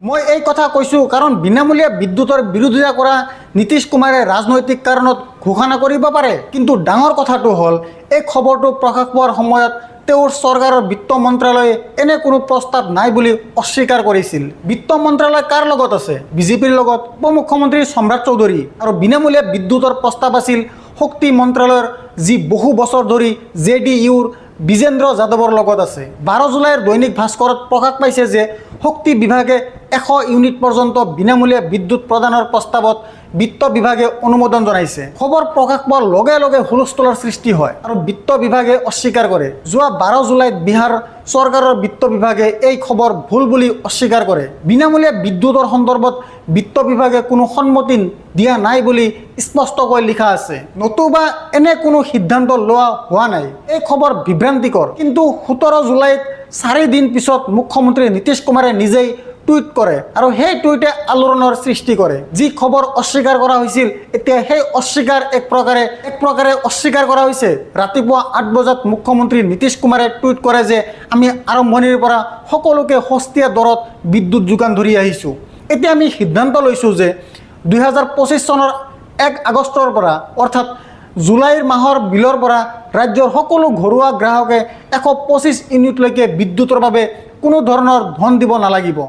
মই এই কথা কৈছো কাৰণ বিনামূলীয়া বিদ্যুতৰ বিৰোধিতা কৰা নীতিশ কুমাৰে ৰাজনৈতিক কাৰণত ঘোষণা কৰিব পাৰে, কিন্তু ডাঙৰ কথাটো হ'ল এই খবৰটো প্ৰকাশ পোৱাৰ সময়ত তেওঁৰ চৰকাৰৰ বিত্ত মন্ত্ৰালয়ে এনে কোনো প্ৰস্তাৱ নাই বুলি অস্বীকাৰ কৰিছিল। বিত্ত মন্ত্ৰালয় কাৰ লগত আছে? বিজেপিৰ লগত। উপমুখ্যমন্ত্ৰী সম্ৰাট চৌধুৰী। আৰু বিনামূলীয়া বিদ্যুতৰ প্ৰস্তাৱ আছিল শক্তি মন্ত্ৰালয়ৰ, যি বহু বছৰ ধৰি JDUৰ বিজেন্দ্ৰ যাদৱৰ লগত আছে। 12 জুলাইৰ দৈনিক ভাস্কৰত প্ৰকাশ পাইছে যে শক্তি বিভাগে 100 ইউনিট পৰ্যন্ত বিনামূলীয়া বিদ্যুৎ প্ৰদানৰ প্ৰস্তাৱত বিত্ত বিভাগে অনুমোদন জনাইছে। খবৰ প্ৰকাশ পোৱাৰ লগে লগে হুলস্থুলৰ সৃষ্টি হয় আৰু বিত্ত বিভাগে অস্বীকাৰ কৰে। যোৱা 12 জুলাইত বিহাৰ চৰকাৰৰ বিত্ত বিভাগে এই খবৰ ভুল বুলি অস্বীকাৰ কৰে। বিনামূলীয়া বিদ্যুতৰ সন্দৰ্ভত বিত্ত বিভাগে কোনো সন্মতি দিয়া নাই বুলি স্পষ্টকৈ লিখা আছে, নতুবা এনে কোনো সিদ্ধান্ত লোৱা হোৱা নাই। এই খবৰ বিভ্ৰান্তিকৰ। কিন্তু 17 জুলাইত 4 দিন পিছত মুখ্যমন্ত্ৰী নীতিশ কুমাৰে নিজেই টুইট কৰে আৰু সেই টুইটে আলোড়নৰ সৃষ্টি কৰে। যি খবৰ অস্বীকাৰ কৰা হৈছিল, এতিয়া সেই অস্বীকাৰ এক প্ৰকাৰে অস্বীকাৰ কৰা হৈছে। ৰাতিপুৱা 8 বজাত মুখ্যমন্ত্ৰী নীতিশ কুমাৰে টুইট কৰে যে আমি আৰম্ভণিৰ পৰা সকলোকে সস্তীয়া দৰত বিদ্যুৎ যোগান ধৰি আহিছোঁ। এতিয়া আমি সিদ্ধান্ত লৈছোঁ যে 2025 চনৰ 1 আগষ্টৰ পৰা অৰ্থাৎ জুলাইৰ মাহৰ বিলৰ পৰা ৰাজ্যৰ সকলো ঘৰুৱা গ্ৰাহকে 125 ইউনিটলৈকে বিদ্যুতৰ বাবে কোনো ধৰণৰ ধন দিব নালাগিব।